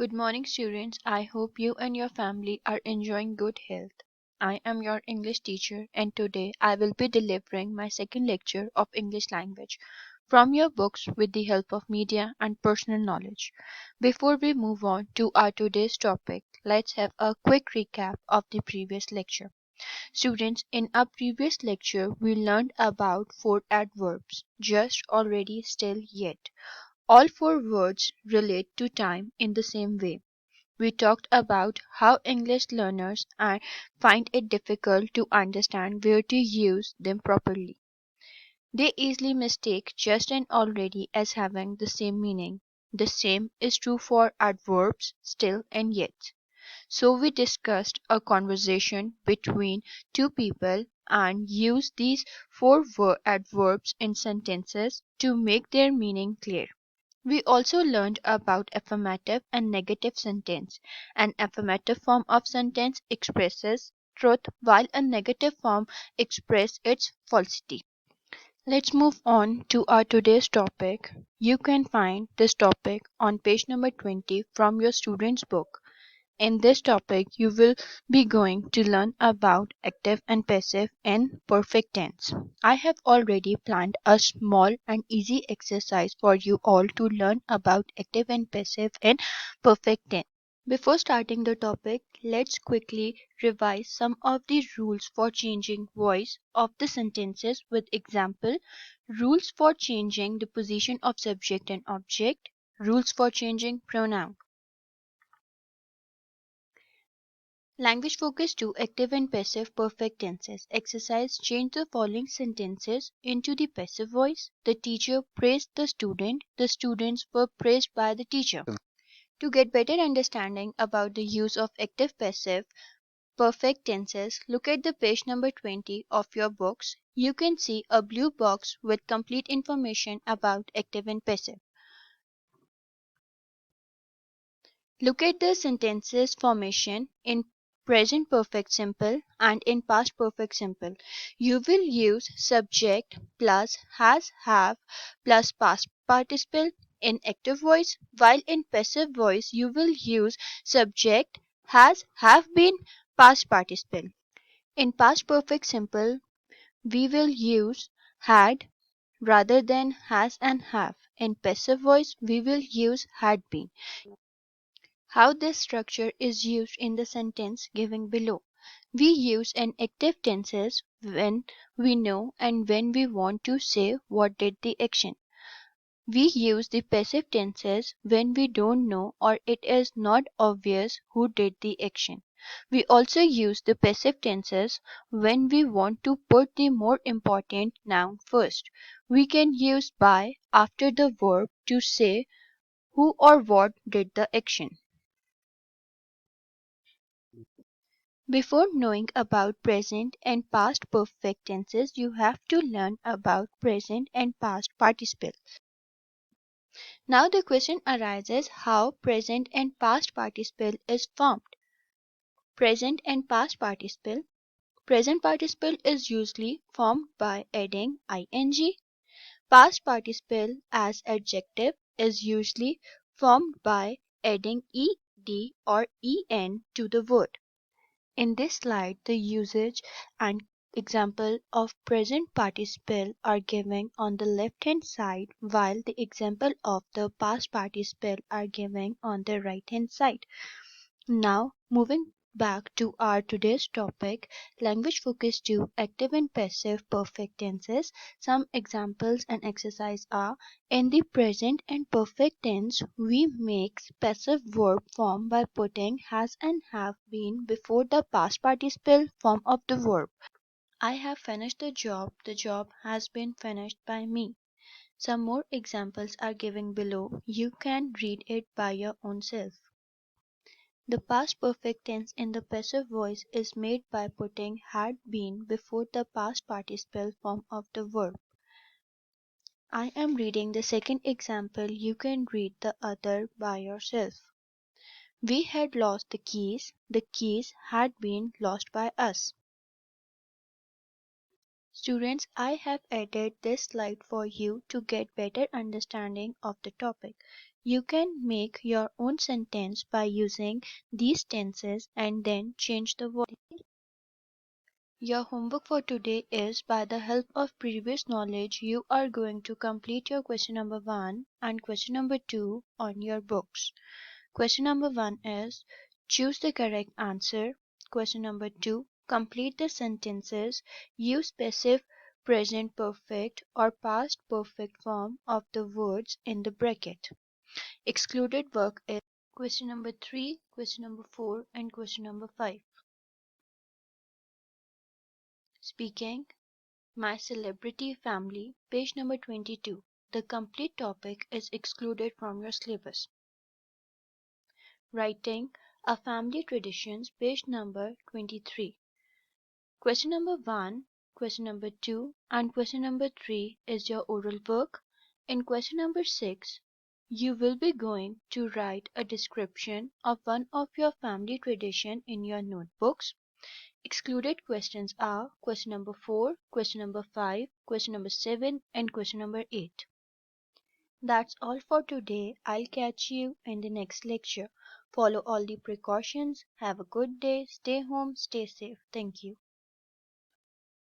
Good morning, students. I hope you and your family are enjoying good health. I am your English teacher, and today I will be delivering my second lecture of English language from your books with the help of media and personal knowledge. Before we move on to our today's topic, let's have a quick recap of the previous lecture. Students, in our previous lecture, we learned about four adverbs: just, already, still, yet. All four words relate to time in the same way. We talked about how English learners find it difficult to understand where to use them properly. They easily mistake just and already as having the same meaning. The same is true for adverbs still and yet. So we discussed a conversation between two people and used these four adverbs in sentences to make their meaning clear. We also learned about affirmative and negative sentence. An affirmative form of sentence expresses truth while a negative form expresses its falsity. Let's move on to our today's topic. You can find this topic on page number 20 from your student's book. In this topic, you will be going to learn about active and passive and perfect tense. I have already planned a small and easy exercise for you all to learn about active and passive and perfect tense. Before starting the topic, let's quickly revise some of the rules for changing voice of the sentences with example, rules for changing the position of subject and object, rules for changing pronoun. Language focus 2 active and passive perfect tenses. Exercise change the following sentences into the passive voice. The teacher praised the student. The students were praised by the teacher. To get better understanding about the use of active passive perfect tenses, look at the page number 20 of your books. You can see a blue box with complete information about active and passive. Look at the sentences formation in present perfect simple and in past perfect simple. You will use subject plus has have plus past participle in active voice, while in passive voice you will use subject has have been past participle. In past perfect simple we will use had rather than has and have. In passive voice we will use had been. How this structure is used in the sentence given below. We use an active tenses when we know and when we want to say what did the action. We use the passive tenses when we don't know or it is not obvious who did the action. We also use the passive tenses when we want to put the more important noun first. We can use by after the verb to say who or what did the action. Before knowing about present and past perfect tenses, you have to learn about present and past participle. Now the question arises how present and past participle is formed. Present and past participle. Present participle is usually formed by adding ing. Past participle as adjective is usually formed by adding ed or en to the word. In this slide, the usage and example of present participle are given on the left hand side while the example of the past participle are given on the right hand side. Now moving back to our today's topic, language focus to active and passive perfect tenses. Some examples and exercise are: in the present and perfect tense we make passive verb form by putting has and have been before the past participle form of the verb. I have finished the job has been finished by me. Some more examples are given below. You can read it by your own self. The past perfect tense in the passive voice is made by putting had been before the past participle form of the verb. I am reading the second example. You can read the other by yourself. We had lost the keys. The keys had been lost by us. Students, I have added this slide for you to get better understanding of the topic. You can make your own sentence by using these tenses and then change the word. Your homework for today is, by the help of previous knowledge, you are going to complete your question number 1 and question number 2 on your books. Question number 1 is, choose the correct answer. Question number 2, complete the sentences. Use passive present perfect or past perfect form of the words in the bracket. Excluded work is question number 3, question number 4 and question number 5. Speaking My Celebrity Family, page number 22. The complete topic is excluded from your syllabus. Writing a Family Traditions, page number 23. Question number 1, question number 2 and question number 3 is your oral work. In question number 6, you will be going to write a description of one of your family tradition in your notebooks. Excluded questions are question number 4, question number 5, question number 7 and question number 8. That's all for today. I'll catch you in the next lecture. Follow all the precautions. Have a good day. Stay home. Stay safe. Thank you.